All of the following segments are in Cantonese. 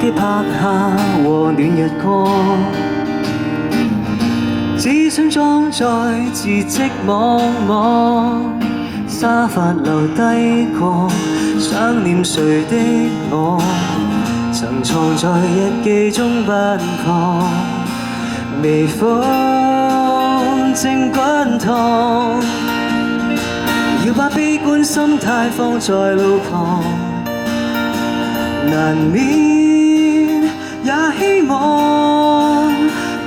的拍下和暖日光，只想裝載自寂茫茫，沙發留低過想念誰的我，曾藏在日記中不放，微風正滾燙，要把悲觀心態放在路旁，難免也希望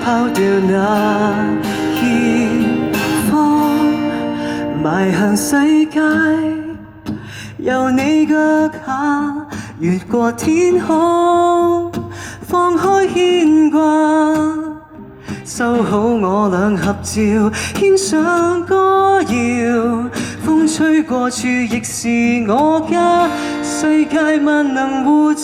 拋掉那熱放，邁向世界，由你腳下越過天空，放開牽掛，收好我倆合照，獻上歌謠，風吹過處亦是我家，世界萬能護照。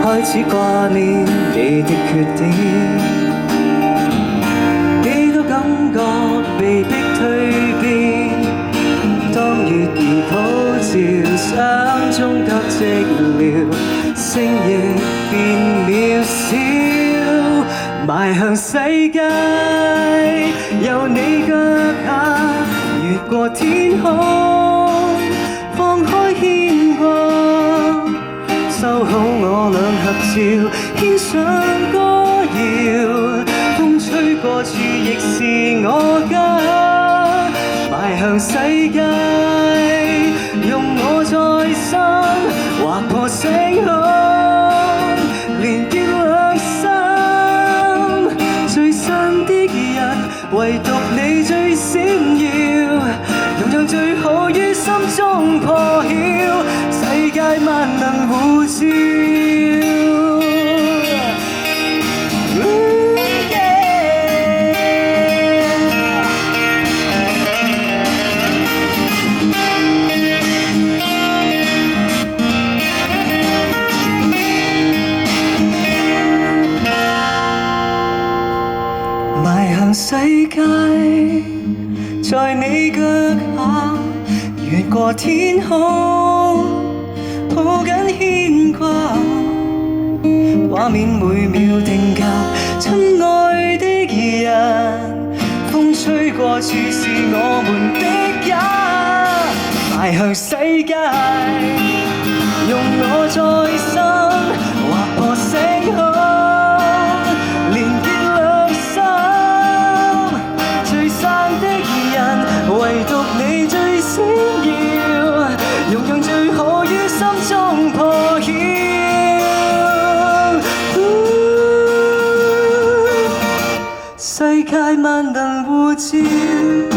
開始掛念你的缺點，幾多感覺被迫蛻變，當月兒普照，相中卻寂寥，星亦變渺小，邁向世界，由你腳下越過天空，放開牽掛，收好我倆合照，獻上歌謠，風吹過處亦是我家，邁向世界，用我再生劃破星空，連結兩心，最新的日唯獨你最閃耀，用盡最好於心中破曉，世界萬能護照。邁向世界，在你腳下越過天空，抱緊牽掛，畫面每秒定格，親愛的人，風吹過處是我們的家，邁向世界，用我再生劃破星空，唯獨你最閃耀，用最好於心中破曉，世界萬能護照。